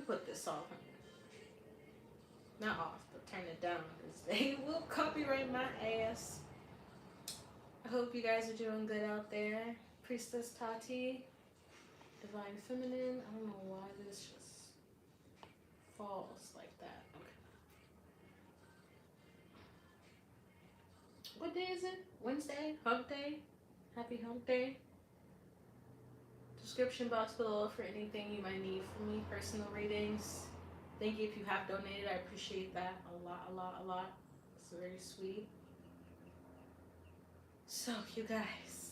put this off. Not off, but turn it down because they will copyright my ass. I hope you guys are doing good out there. Priestess Tati, Divine Feminine. I don't know why this just falls like that. Okay. What day is it? Wednesday? Hump day? Happy hump day. Description box below for anything you might need from me. Personal readings. Thank you if you have donated. I appreciate that a lot. It's very sweet. So, you guys.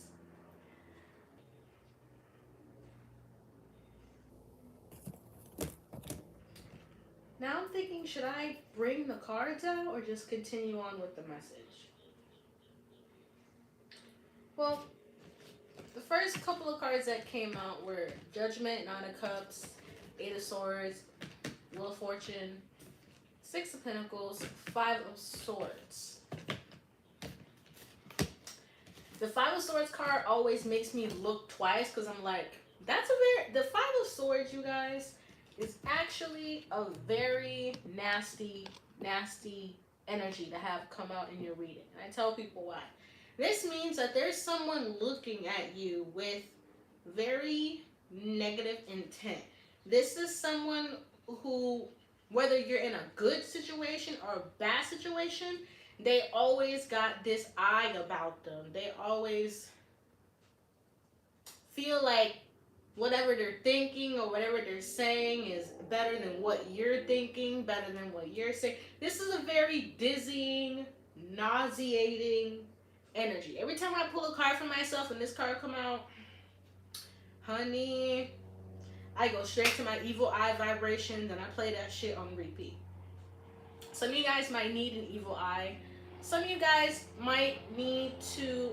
Now I'm thinking, should I bring the cards out or just continue on with the message? Well, the first couple of cards that came out were Judgment, Nine of Cups, Eight of Swords, Wheel of Fortune, Six of Pentacles, Five of Swords. The Five of Swords card always makes me look twice because I'm like, that's a very... The Five of Swords, you guys, is actually a very nasty energy to have come out in your reading. And I tell people why. This means that there's someone looking at you with very negative intent. This is someone who, whether you're in a good situation or a bad situation, they always got this eye about them. They always feel like whatever they're thinking or whatever they're saying is better than what you're thinking, better than what you're saying. This is a very dizzying, nauseating energy. Every time I pull a card for myself and this card come out, honey, I go straight to my evil eye vibrations and I play that shit on repeat. Some of you guys might need an evil eye. Some of you guys might need to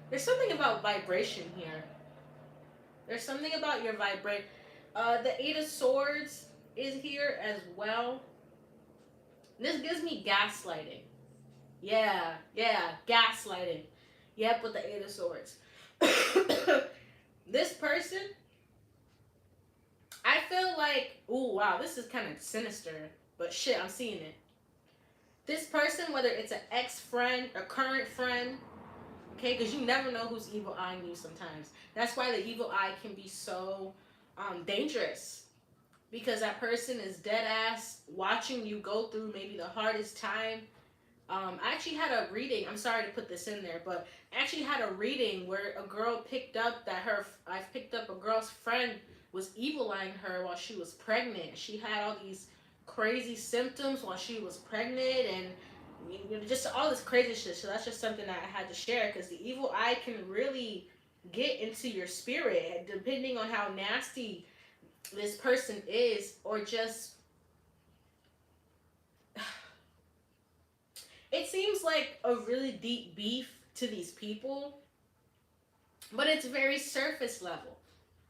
there's something about vibration here. There's something about your vibration. The Eight of Swords is here as well. This gives me gaslighting. Yeah, gaslighting. Yep, with the Eight of Swords. This person, I feel like, ooh, wow, this is kind of sinister, but shit, I'm seeing it. This person, whether it's an ex-friend, a current friend, okay, because you never know who's evil eyeing you sometimes. That's why the evil eye can be so dangerous, because that person is dead ass watching you go through maybe the hardest time. I actually had a reading, I'm sorry to put this in there, but I actually had a reading where a girl picked up that I picked up a girl's friend was evil eyeing her while she was pregnant. She had all these crazy symptoms while she was pregnant and just all this crazy shit. So that's just something that I had to share, because the evil eye can really get into your spirit depending on how nasty this person is, or just it seems like a really deep beef to these people, but it's very surface level.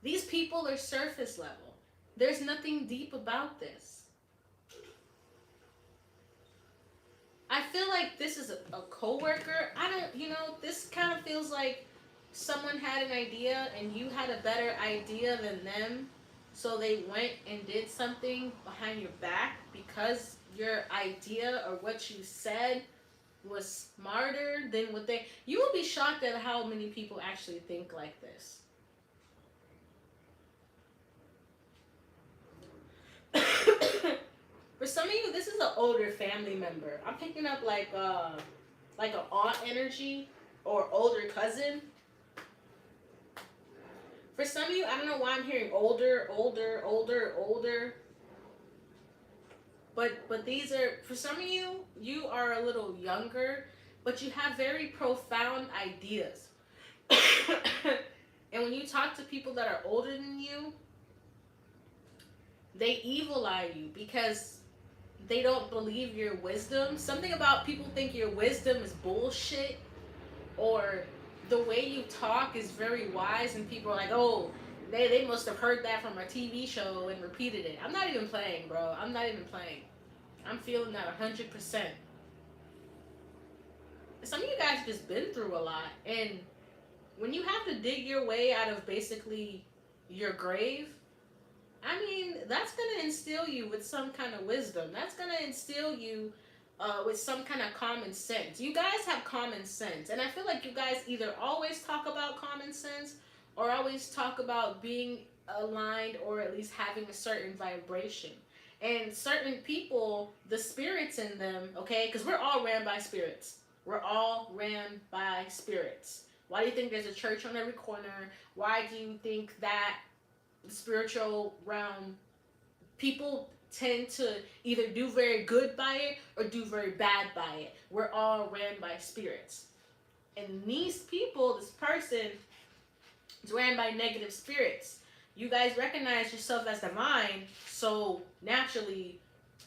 These people are surface level. There's nothing deep about this. I feel like this is a coworker. This kind of feels like someone had an idea and you had a better idea than them, so they went and did something behind your back because your idea or what you said was smarter than what they... You will be shocked at how many people actually think like this. For some of you, this is an older family member. I'm picking up like an aunt energy or older cousin. For some of you, I don't know why I'm hearing older. But these are, for some of you, you are a little younger, but you have very profound ideas. And when you talk to people that are older than you, they evil eye you because they don't believe your wisdom. Something about people think your wisdom is bullshit, or the way you talk is very wise, and people are like, oh, they must have heard that from a TV show and repeated it. I'm not even playing, bro. I'm not even playing. I'm feeling that 100%. some of you guys just been through a lot, and when you have to dig your way out of basically your grave, I mean, that's gonna instill you with some kind of wisdom. That's gonna instill you with some kind of common sense. You guys have common sense, and I feel like you guys either always talk about common sense or always talk about being aligned or at least having a certain vibration. And certain people, the spirits in them, okay, because we're all ran by spirits. We're all ran by spirits. Why do you think there's a church on every corner? Why do you think that the spiritual realm, people tend to either do very good by it or do very bad by it? We're all ran by spirits. And these people, this person, is ran by negative spirits. You guys recognize yourself as divine, so naturally,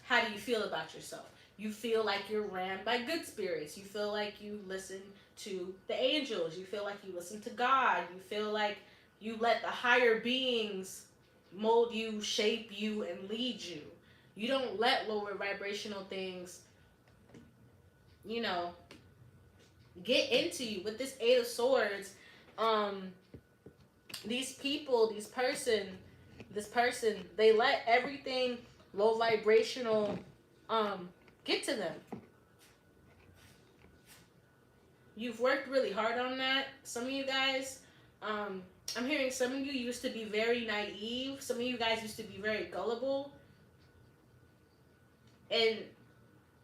how do you feel about yourself? You feel like you're ran by good spirits. You feel like you listen to the angels. You feel like you listen to God. You feel like you let the higher beings mold you, shape you, and lead you. You don't let lower vibrational things, you know, get into you. With this Eight of Swords, these people, this person, they let everything low vibrational get to them. You've worked really hard on that. Some of you guys, I'm hearing some of you used to be very naive. Some of you guys used to be very gullible. And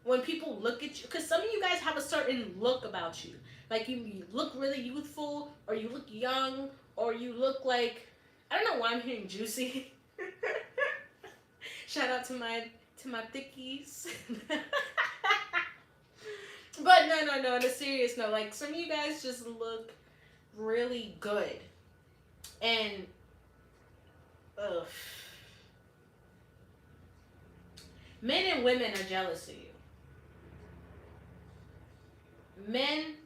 when people look at you, because some of you guys have a certain look about you. Like you look really youthful, or you look young, or you look like, I don't know why I'm hearing juicy. Shout out to my thickies. But no, on a serious note, like some of you guys just look really good. And men and women are jealous of you. Men,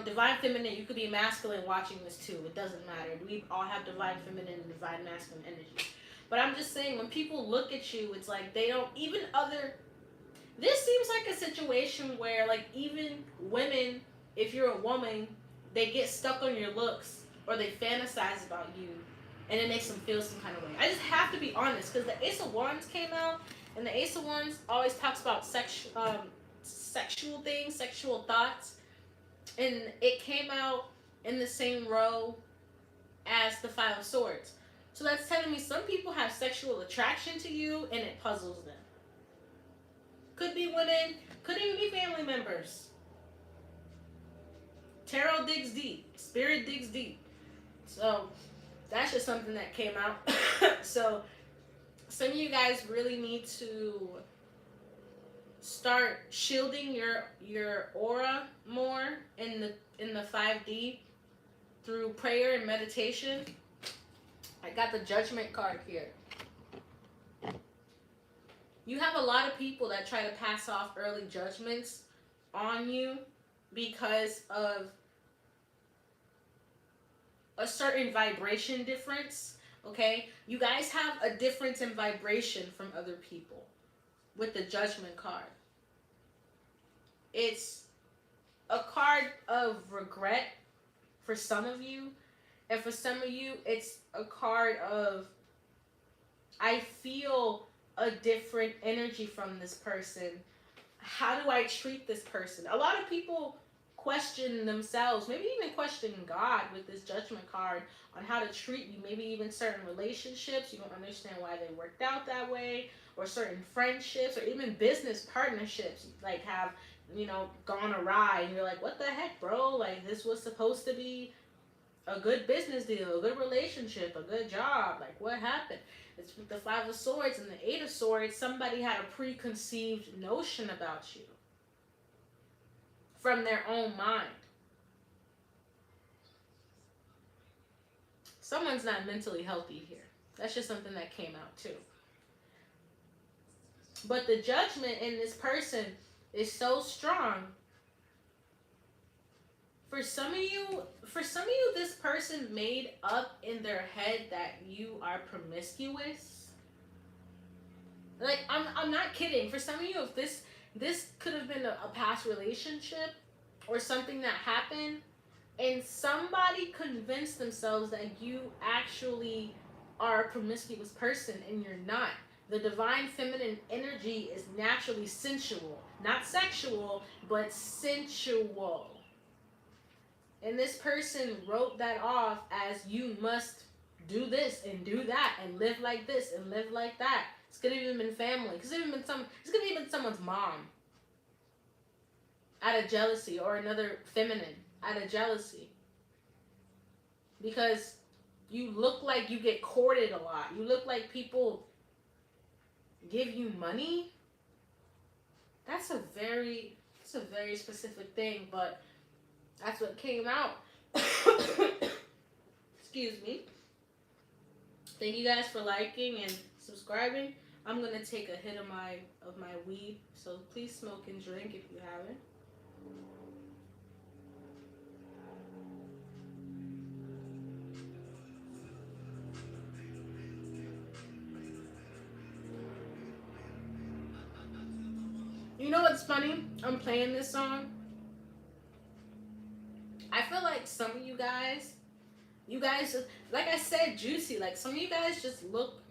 divine feminine, you could be masculine watching this too. It doesn't matter. We all have divine feminine and divine masculine energy. But I'm just saying, when people look at you, it's like they don't, even other, this seems like a situation where, like, even women, if you're a woman, they get stuck on your looks, or they fantasize about you, and it makes them feel some kind of way. I just have to be honest, because the Ace of Wands came out, and the Ace of Wands always talks about sexual things, sexual thoughts, and it came out in the same row as the Five of Swords. So that's telling me some people have sexual attraction to you, and it puzzles them. Could be women, could even be family members. Tarot digs deep. Spirit digs deep. So that's just something that came out. So some of you guys really need to start shielding your aura more in the 5D through prayer and meditation. I got the Judgment card here. You have a lot of people that try to pass off early judgments on you because of a certain vibration difference, okay? You guys have a difference in vibration from other people with the Judgment card. It's a card of regret for some of you, and for some of you, it's a card of, I feel a different energy from this person. How do I treat this person? A lot of people question themselves, maybe even question God with this Judgment card on how to treat you. Maybe even certain relationships, you don't understand why they worked out that way, or certain friendships, or even business partnerships like have, gone awry, and you're like, what the heck, bro? Like, this was supposed to be a good business deal, a good relationship, a good job. Like, what happened? It's with the Five of Swords and the Eight of Swords. Somebody had a preconceived notion about you from their own mind. Someone's not mentally healthy here. That's just something that came out too. But the judgment in this person is so strong. For some of you, this person made up in their head that you are promiscuous. Like, I'm not kidding. For some of you, this could have been a past relationship or something that happened, and somebody convinced themselves that you actually are a promiscuous person, and you're not. The divine feminine energy is naturally sensual, not sexual, but sensual. And this person wrote that off as you must do this and do that and live like this and live like that. It's could have even been family. It's could have even been someone's mom out of jealousy, or another feminine out of jealousy. Because you look like you get courted a lot. You look like people give you money. That's a very specific thing, but that's what came out. Excuse me. Thank you guys for liking and subscribing. I'm gonna take a hit of my weed, so please smoke and drink if you haven't. You know what's funny? I'm playing this song. I feel like some of you guys, like I said, juicy. Like some of you guys just look.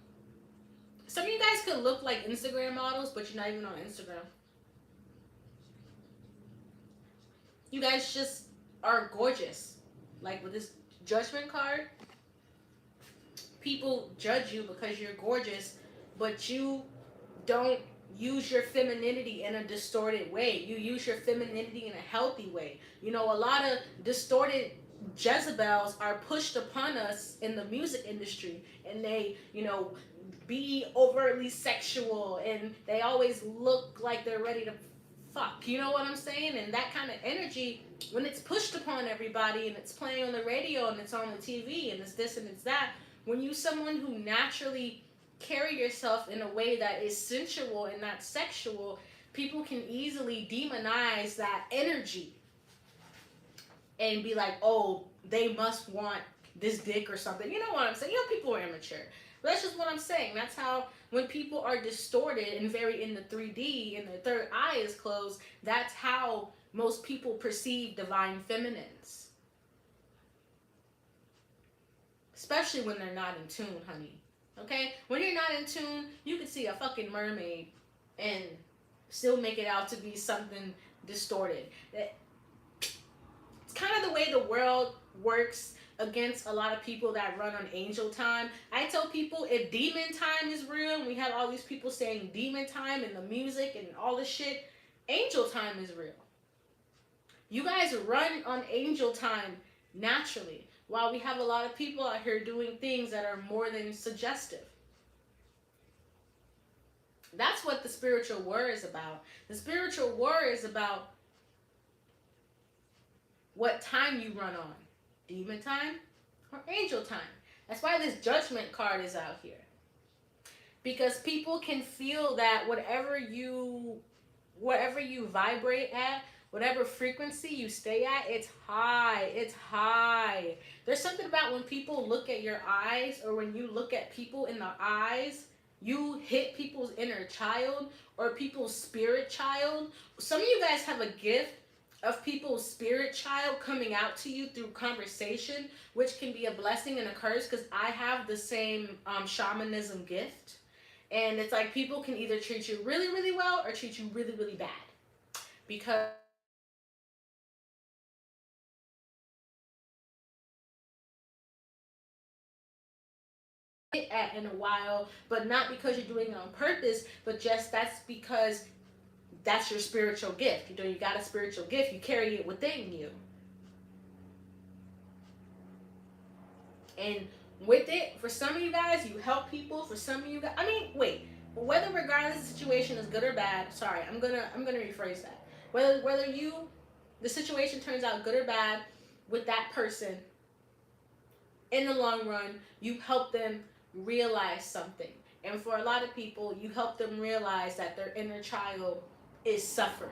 Some of you guys could look like Instagram models, but you're not even on Instagram. You guys just are gorgeous. Like with this judgment card, people judge you because you're gorgeous, but you don't use your femininity in a distorted way. You use your femininity in a healthy way. You know, a lot of distorted Jezebels are pushed upon us in the music industry, and they, you know, be overtly sexual, and they always look like they're ready to fuck. You know what I'm saying? And that kind of energy, when it's pushed upon everybody and it's playing on the radio and it's on the TV and it's this and it's that, when you someone who naturally carry yourself in a way that is sensual and not sexual, people can easily demonize that energy and be like, oh, they must want this dick or something. You know what I'm saying? You know, people are immature. But that's just what I'm saying. That's how, when people are distorted and very in the 3D and their third eye is closed, that's how most people perceive divine feminines. Especially when they're not in tune, honey. Okay? When you're not in tune, you can see a fucking mermaid and still make it out to be something distorted. It's kind of the way the world works against a lot of people that run on angel time. I tell people, if demon time is real, and we have all these people saying demon time and the music and all this shit, angel time is real. You guys run on angel time naturally, while we have a lot of people out here doing things that are more than suggestive. That's what the spiritual war is about. The spiritual war is about what time you run on. Demon time or angel time. That's why this judgment card is out here. Because people can feel that whatever you vibrate at, whatever frequency you stay at, it's high. It's high. There's something about when people look at your eyes, or when you look at people in the eyes, you hit people's inner child or people's spirit child. Some of you guys have a gift of people's spirit child coming out to you through conversation, which can be a blessing and a curse, because I have the same shamanism gift. And it's like people can either treat you really, really well or treat you really, really bad. Because at in a while, but not because you're doing it on purpose, but just that's because that's your spiritual gift. You know, you got a spiritual gift, you carry it within you. And with it, for some of you guys, you help people. For some of you guys, whether regardless the situation is good or bad, sorry, I'm gonna rephrase that. Whether the situation turns out good or bad with that person, in the long run, you help them realize something. And for a lot of people, you help them realize that their inner child is suffering.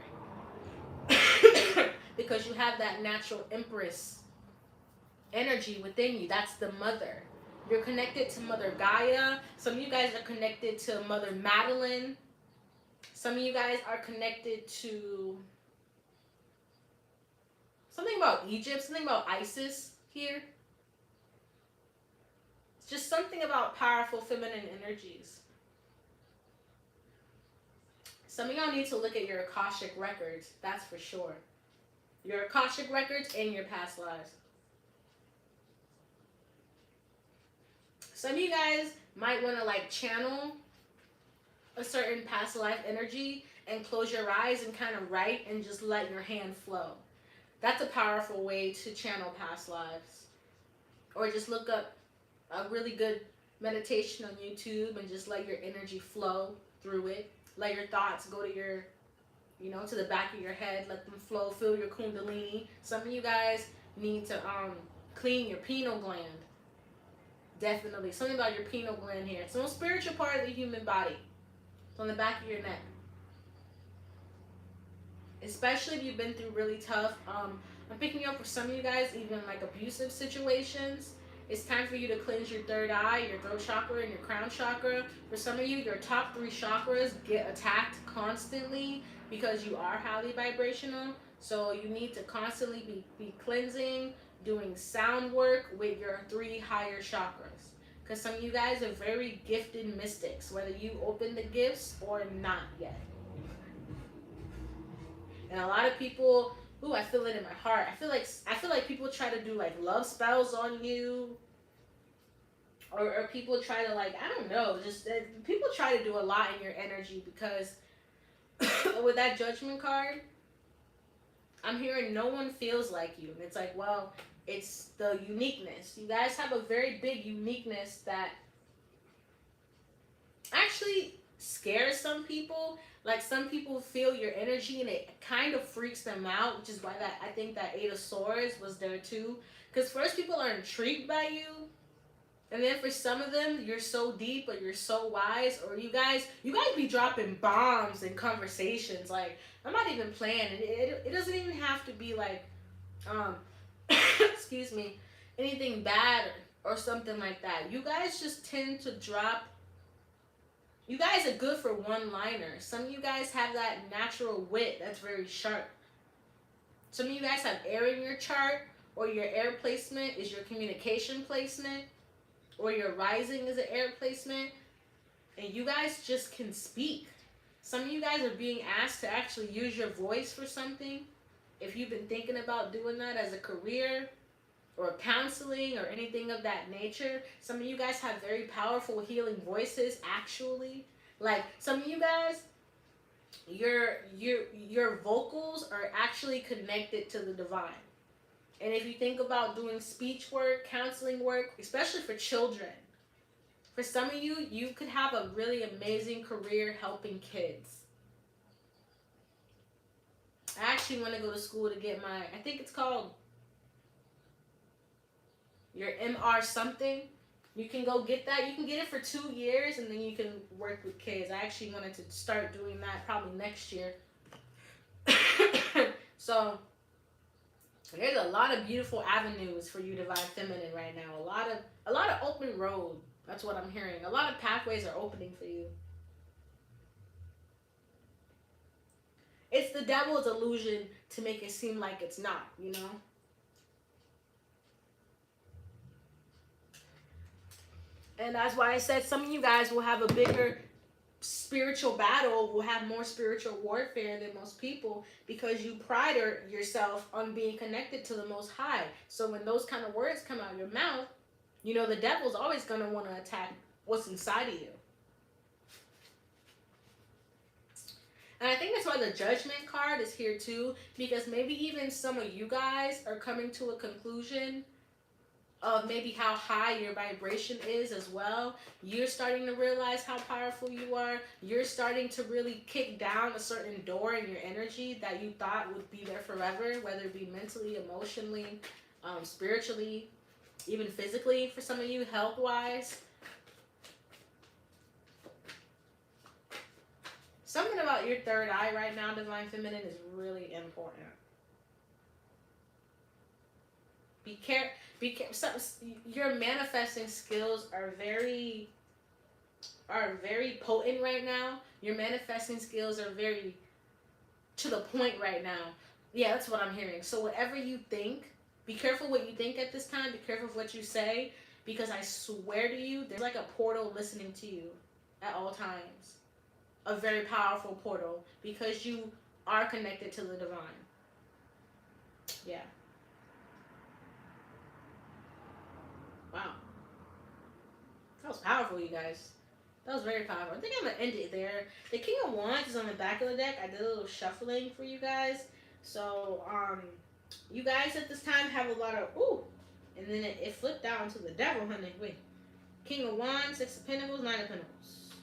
Because you have that natural empress energy within you. That's the mother. You're connected to Mother Gaia. Some of you guys are connected to Mother Madeline. Some of you guys are connected to something about Egypt, something about Isis here. It's just something about powerful feminine energies. Some of y'all need to look at your Akashic records, that's for sure. Your Akashic records and your past lives. Some of you guys might want to like channel a certain past life energy and close your eyes and kind of write and just let your hand flow. That's a powerful way to channel past lives. Or just look up a really good meditation on YouTube and just let your energy flow through it. Let your thoughts go to your, to the back of your head. Let them flow. Feel your kundalini. Some of you guys need to clean your pineal gland. Definitely. Something about your pineal gland here. It's the most spiritual part of the human body. It's on the back of your neck. Especially if you've been through really tough, I'm picking up for some of you guys, even like abusive situations. It's time for you to cleanse your third eye, your throat chakra, and your crown chakra. For some of you, your top 3 chakras get attacked constantly because you are highly vibrational. So you need to constantly be cleansing, doing sound work with your 3 higher chakras. Because some of you guys are very gifted mystics, whether you open the gifts or not yet. And a lot of people, I feel it in my heart. I feel like people try to do like love spells on you. Or people try to like, I don't know, just people try to do a lot in your energy because with that judgment card, I'm hearing no one feels like you. And it's like, well, it's the uniqueness. You guys have a very big uniqueness that actually scares some people. Like some people feel your energy and it kind of freaks them out, which is why I think that 8 of Swords was there too. Because first people are intrigued by you, and then for some of them you're so deep or you're so wise, or you guys be dropping bombs in conversations. Like I'm not even playing. It doesn't even have to be like excuse me, anything bad or something like that. You guys just tend to drop. You guys are good for one-liners. Some of you guys have that natural wit that's very sharp. Some of you guys have air in your chart, or your air placement is your communication placement, or your rising is an air placement, and you guys just can speak. Some of you guys are being asked to actually use your voice for something. If you've been thinking about doing that as a career, or counseling, or anything of that nature. Some of you guys have very powerful healing voices, actually. Like, some of you guys, your vocals are actually connected to the divine. And if you think about doing speech work, counseling work, especially for children, for some of you, you could have a really amazing career helping kids. I actually want to go to school to get my, I think it's called your MR something. You can go get that. You can get it for 2 years and then you can work with kids. I actually wanted to start doing that probably next year. So there's a lot of beautiful avenues for you, Divine Feminine, right now. A lot of open road. That's what I'm hearing. A lot of pathways are opening for you. It's the devil's illusion to make it seem like it's not, you know? And that's why I said some of you guys will have a bigger spiritual battle, will have more spiritual warfare than most people, because you pride yourself on being connected to the Most High. So when those kind of words come out of your mouth, you know the devil's always going to want to attack what's inside of you. And I think that's why the Judgment card is here too, because maybe even some of you guys are coming to a conclusion of maybe how high your vibration is as well. You're starting to realize how powerful you are. You're starting to really kick down a certain door in your energy that you thought would be there forever, whether it be mentally, emotionally, spiritually, even physically for some of you, health-wise. Something about your third eye right now, Divine Feminine, is really important. Be careful. Your manifesting skills are very are very potent right now. Your manifesting skills are very to the point right now. Yeah, that's what I'm hearing. So whatever you think, be careful what you think at this time. Be careful of what you say, because I swear to you, there's like a portal listening to you at all times. A very powerful portal, because you are connected to the divine. Yeah. Wow. That was powerful, you guys. That was very powerful. I think I'm gonna end it there. The King of Wands is on the back of the deck. I did a little shuffling for you guys. So, you guys at this time have a lot of and then it flipped out into the devil, honey. Wait. King of Wands, Six of Pentacles, Nine of Pentacles.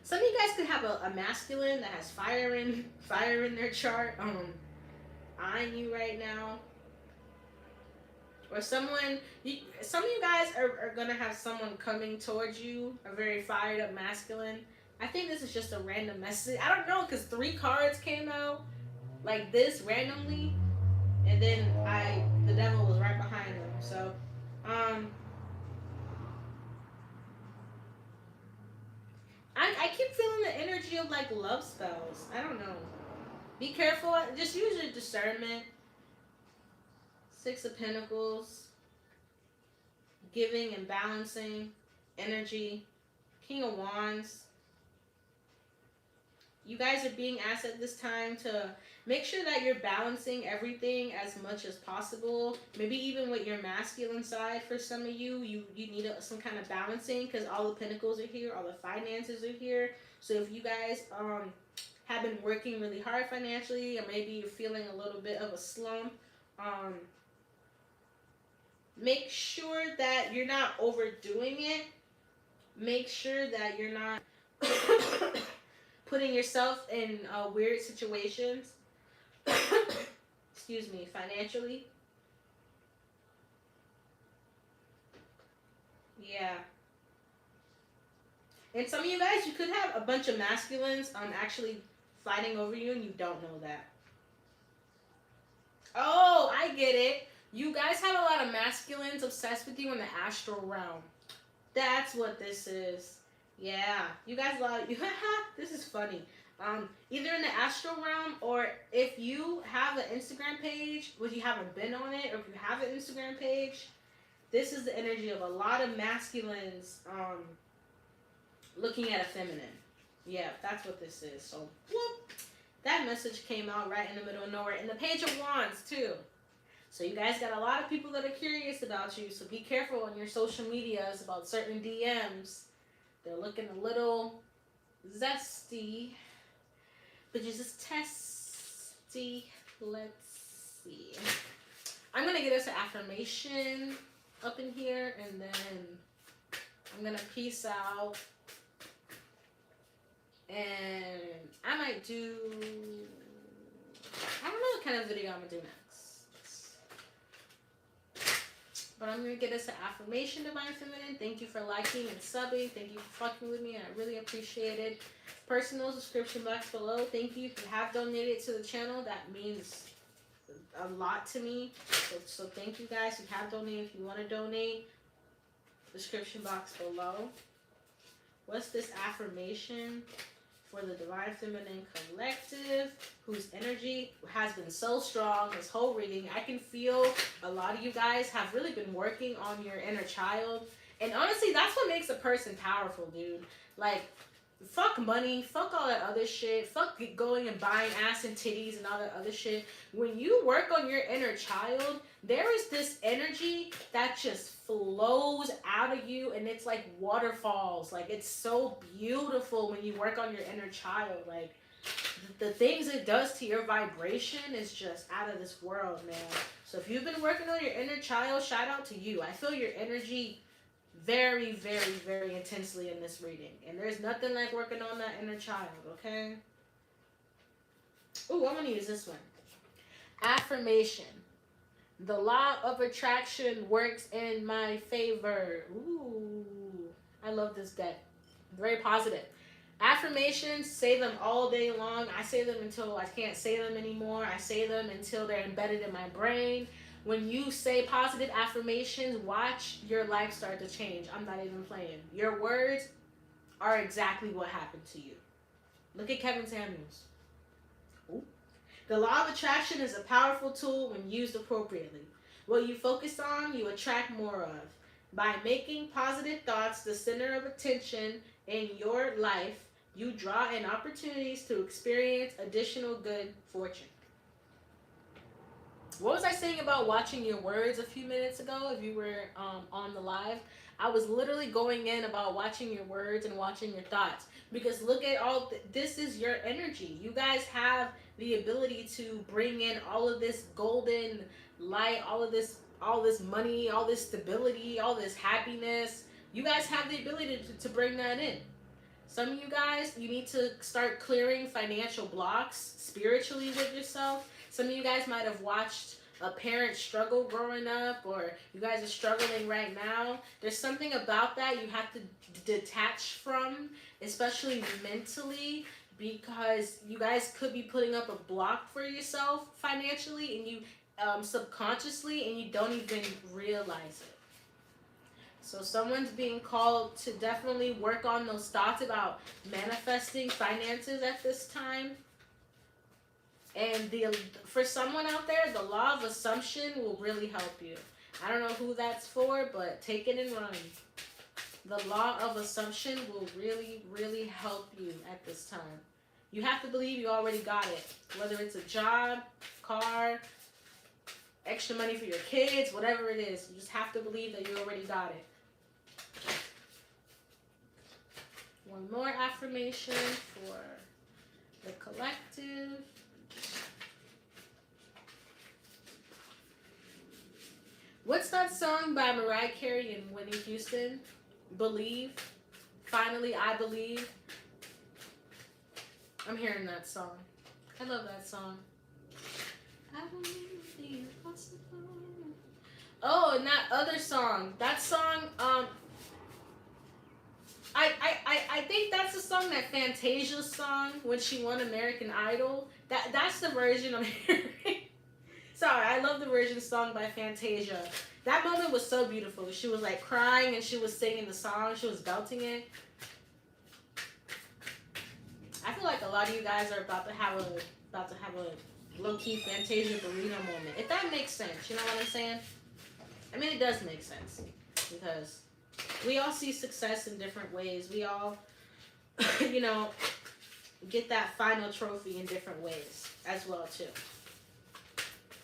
Some of you guys could have a masculine that has fire in their chart, eyeing you right now. Or some of you guys are gonna have someone coming towards you, a very fired up masculine. I think this is just a random message. I don't know, because 3 cards came out like this randomly, and then the devil was right behind them. So, I keep feeling the energy of like love spells. I don't know. Be careful. Just use your discernment. Six of Pentacles. Giving and balancing. Energy. King of Wands. You guys are being asked at this time to make sure that you're balancing everything as much as possible. Maybe even with your masculine side for some of you, you need some kind of balancing, because all the pentacles are here, all the finances are here. So if you guys have been working really hard financially, or maybe you're feeling a little bit of a slump, make sure that you're not overdoing it. Make sure that you're not putting yourself in weird situations. Excuse me, financially. Yeah. And some of you guys, you could have a bunch of masculines actually fighting over you, and you don't know that. Oh, I get it. You guys have a lot of masculines obsessed with you in the astral realm. That's what this is. Yeah, you guys this is funny. Either in the astral realm, or if you have an Instagram page, but you haven't been on it, or if you have an Instagram page, this is the energy of a lot of masculines looking at a feminine. Yeah, that's what this is. So, whoop, that message came out right in the middle of nowhere. And the Page of Wands, too. So you guys got a lot of people that are curious about you, so be careful on your social medias about certain DMs. They're looking a little zesty, but just testy. Let's see. I'm going to get us an affirmation up in here, and then I'm going to peace out. And I might do, I don't know what kind of video I'm going to do next. But I'm going to get us an affirmation, Divine Feminine. Thank you for liking and subbing. Thank you for fucking with me. I really appreciate it. Personal description box below. Thank you if you have donated to the channel. That means a lot to me. So thank you guys who have donated. If you want to donate, description box below. What's this affirmation for the Divine Feminine Collective, whose energy has been so strong this whole reading? I can feel a lot of you guys have really been working on your inner child. And honestly, that's what makes a person powerful, dude. Like, fuck money, fuck all that other shit, fuck going and buying ass and titties and all that other shit. When you work on your inner child, there is this energy that just flows out of you, and it's like waterfalls. Like, it's so beautiful when you work on your inner child. Like, the things it does to your vibration is just out of this world, man. So if you've been working on your inner child, shout out to you. I feel your energy very, very, very intensely in this reading. And there's nothing like working on that inner child, okay? Ooh, I'm going to use this one. Affirmation. The law of attraction works in my favor. Ooh, I love this deck. Very positive. Affirmations, say them all day long. I say them until I can't say them anymore. I say them until they're embedded in my brain. When you say positive affirmations, watch your life start to change. I'm not even playing. Your words are exactly what happened to you. Look at Kevin Samuels. Ooh. The law of attraction is a powerful tool when used appropriately. What you focus on, you attract more of. By making positive thoughts the center of attention in your life, you draw in opportunities to experience additional good fortune. What was I saying about watching your words a few minutes ago? If you were on the live, I was literally going in about watching your words and watching your thoughts. Because look at this is your energy. You guys have the ability to bring in all of this golden light, all this money, all this stability, all this happiness. You guys have the ability to bring that in. Some of you guys, you need to start clearing financial blocks spiritually with yourself. Some of you guys might have watched a parent struggle growing up, or you guys are struggling right now. There's something about that you have to detach from, especially mentally, because you guys could be putting up a block for yourself financially, and you subconsciously, and you don't even realize it. So someone's being called to definitely work on those thoughts about manifesting finances at this time. And for someone out there, the law of assumption will really help you. I don't know who that's for, but take it and run. The law of assumption will really, really help you at this time. You have to believe you already got it. Whether it's a job, car, extra money for your kids, whatever it is. You just have to believe that you already got it. One more affirmation for the collective. What's that song by Mariah Carey and Whitney Houston? Believe. Finally, I believe. I'm hearing that song. I love that song. I believe the impossible. Oh, and that other song. That song, I think that's the song that Fantasia sung when she won American Idol. That's the version I'm hearing. Sorry, I love the version sung by Fantasia. That moment was so beautiful. She was like crying and she was singing the song. She was belting it. I feel like a lot of you guys are about to have a low-key Fantasia burrito moment. If that makes sense, you know what I'm saying? I mean, it does make sense because we all see success in different ways. We all, get that final trophy in different ways as well too.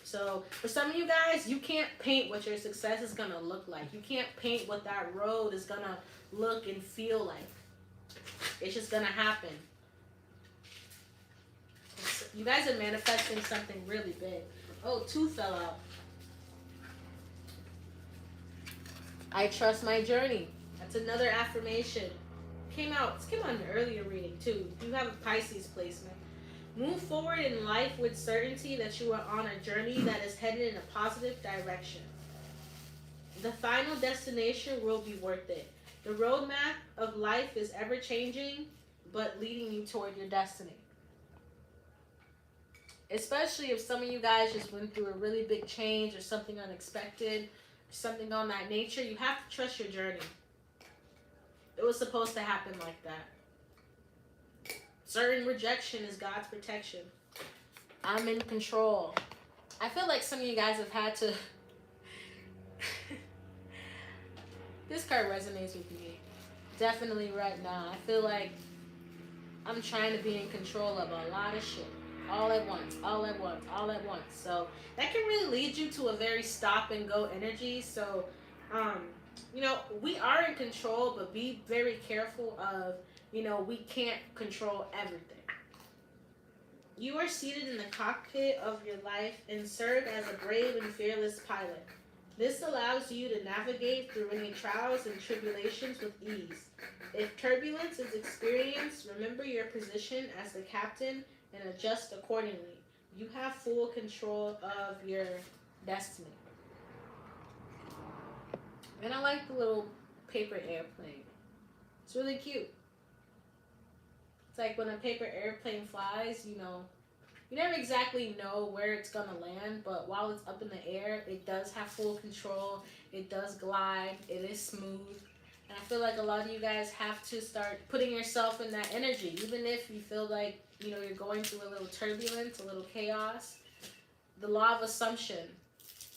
So for some of you guys, you can't paint what your success is gonna look like. You can't paint what that road is gonna look and feel like. It's just gonna happen. You guys are manifesting something really big. Oh, 2 fell out. I trust my journey. That's another affirmation. Came out in an earlier reading too. You have a Pisces placement. Move forward in life with certainty that you are on a journey that is headed in a positive direction. The final destination will be worth it. The roadmap of life is ever changing, but leading you toward your destiny. Especially if some of you guys just went through a really big change or something unexpected, something on that nature, you have to trust your journey. It was supposed to happen like that. Certain rejection is God's protection. I'm in control. I feel like some of you guys have had to... This card resonates with me. Definitely right now. I feel like I'm trying to be in control of a lot of shit. All at once. So that can really lead you to a very stop and go energy. So, we are in control, but be very careful of, we can't control everything. You are seated in the cockpit of your life and serve as a brave and fearless pilot. This allows you to navigate through any trials and tribulations with ease. If turbulence is experienced, remember your position as the captain and adjust accordingly. You have full control of your destiny. And I like the little paper airplane. It's really cute. It's like when a paper airplane flies, You never exactly know where it's gonna land, but while it's up in the air, it does have full control. It does glide. It is smooth. And I feel like a lot of you guys have to start putting yourself in that energy, even if you feel like, you know, you're going through a little turbulence, a little chaos. The law of assumption.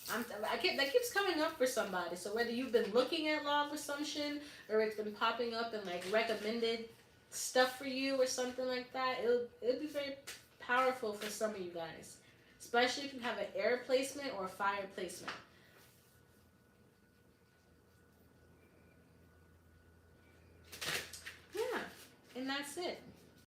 That keeps coming up for somebody. So whether you've been looking at law of assumption or it's been popping up in like recommended stuff for you or something like that, it'll be very powerful for some of you guys, especially if you have an air placement or a fire placement. Yeah, and that's it.